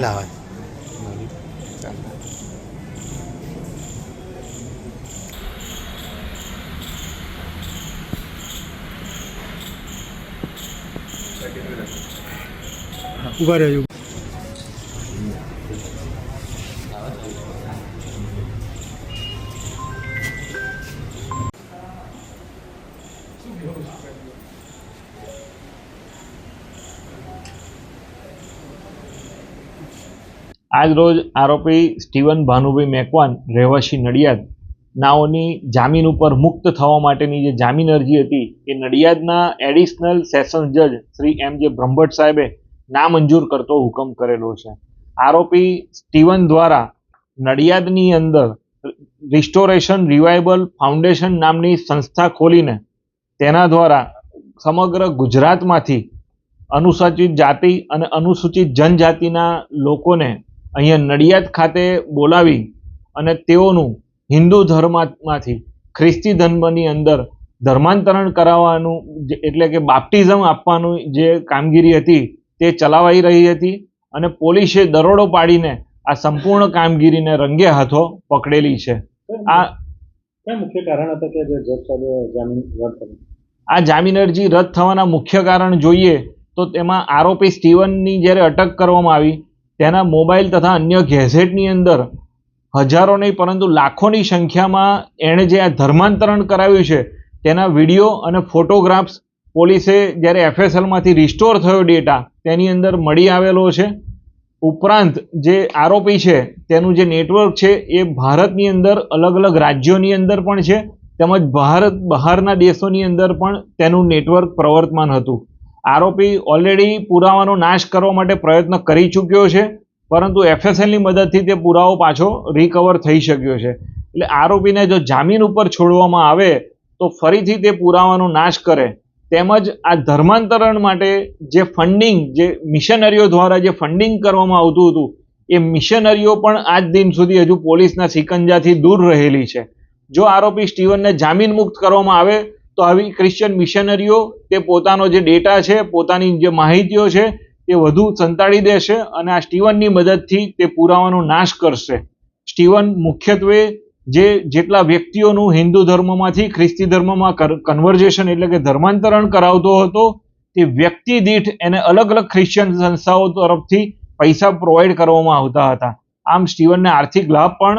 ના હોય. ઉભા રહેજો. આજ રોજ આરોપી સ્ટીવન ભાનુભાઈ મેકવાન રહેવાસી નડિયાદ નાઓની જામીન ઉપર મુક્ત થવા માટેની જે જામીન અરજી હતી એ નડિયાદના એડિશનલ સેશન્સ જજ શ્રી એમ જે બ્રહ્મભટ્ટ સાહેબે નામંજૂર કરતો હુકમ કરેલો છે. આરોપી સ્ટીવન દ્વારા નડિયાદની અંદર રિસ્ટોરેશન રિવાઇવલ ફાઉન્ડેશન નામની સંસ્થા ખોલીને તેના દ્વારા સમગ્ર ગુજરાતમાંથી અનુસૂચિત જાતિ અને અનુસૂચિત જનજાતિના લોકોને અહીંયા નડિયાદ ખાતે બોલાવી અને તેઓનું હિન્દુ ધર્મમાંથી ખ્રિસ્તી ધર્મની અંદર ધર્માંતરણ કરાવવાનું એટલે કે બાપ્ટિઝમ આપવાનું જે કામગીરી હતી તે ચલાવાઈ રહી હતી અને પોલીસે દરોડો પાડીને આ સંપૂર્ણ કામગીરીને રંગે હાથો પકડેલી છે. આ મુખ્ય કારણ હતા કે જજ સાહેબે જામીન રદ કરી? આ જામીન અરજી રદ થવાના મુખ્ય કારણ જોઈએ તો તેમાં આરોપી સ્ટીવનની જ્યારે અટક કરવામાં આવી તેના મોબાઈલ તથા અન્ય ગેઝેટની અંદર હજારો નહીં પરંતુ લાખોની સંખ્યામાં એણે જે આ ધર્માંતરણ કરાવ્યું છે તેના વિડીયો અને ફોટોગ્રાફ્સ પોલીસે જ્યારે એફએસએલમાંથી રિસ્ટોર થયો ડેટા તેની અંદર મળી આવેલો છે. ઉપરાંત જે આરોપી છે તેનું જે નેટવર્ક છે એ ભારતની અંદર અલગ અલગ રાજ્યોની અંદર પણ છે તેમજ ભારત બહારના દેશોની અંદર પણ તેનું નેટવર્ક પ્રવર્તમાન હતું. આરોપી ઓલરેડી પુરાવાનો નાશ કરવા માટે પ્રયત્ન કરી ચૂક્યો છે પરંતુ એફએસએલની મદદથી તે પુરાવો પાછો રિકવર થઈ શક્યો છે. એટલે આરોપીને જો જામીન ઉપર છોડવામાં આવે તો ફરીથી તે પુરાવાનો નાશ કરે તેમજ આ ધર્માંતરણ માટે જે ફંડિંગ જે મિશનરીઓ દ્વારા જે ફંડિંગ કરવામાં આવતું હતું એ મિશનરીઓ પણ આજ દિન સુધી હજુ પોલીસના સિકંજાથી દૂર રહેલી છે. જો આરોપી સ્ટીવનને જામીન મુક્ત કરવામાં આવે તો આવી ક્રિશ્ચિયન મિશનરીઓ તે પોતાનો જે ડેટા છે પોતાની જે માહિતીઓ છે તે વધુ સંતાડી દેશે અને આ સ્ટીવનની મદદથી તે પુરાવાનો નાશ કરશે. સ્ટીવન મુખ્યત્વે જેટલા વ્યક્તિઓનું હિન્દુ ધર્મમાંથી ખ્રિસ્તી ધર્મમાં કન્વર્ઝેશન એટલે કે ધર્માંતરણ કરાવતો હતો તે વ્યક્તિ દીઠ એને અલગ અલગ ક્રિશ્ચિયન સંસ્થાઓ તરફથી પૈસા પ્રોવાઈડ કરવામાં આવતા હતા. આમ સ્ટીવનને આર્થિક લાભ પણ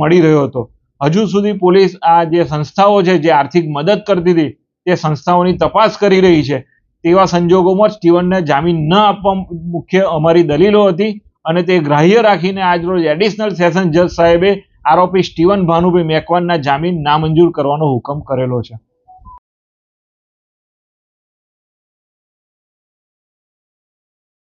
મળી રહ્યો હતો. હજુ સુધી પોલીસ આ જે સંસ્થાઓ છે જે આર્થિક મદદ કરતી હતી તે સંસ્થાઓની તપાસ કરી રહી છે. તેવા સંજોગોમાં સ્ટીવનને જામીન ન આપવા મુખ્ય અમારી દલીલો હતી અને તે ગ્રાહ્ય રાખીને આજરોજ એડિશનલ સેશન જજ સાહેબે આરોપી સ્ટીવન ભાનુભાઈ મેકવાનના જામીન નામંજૂર કરવાનો હુકમ કરેલો છે.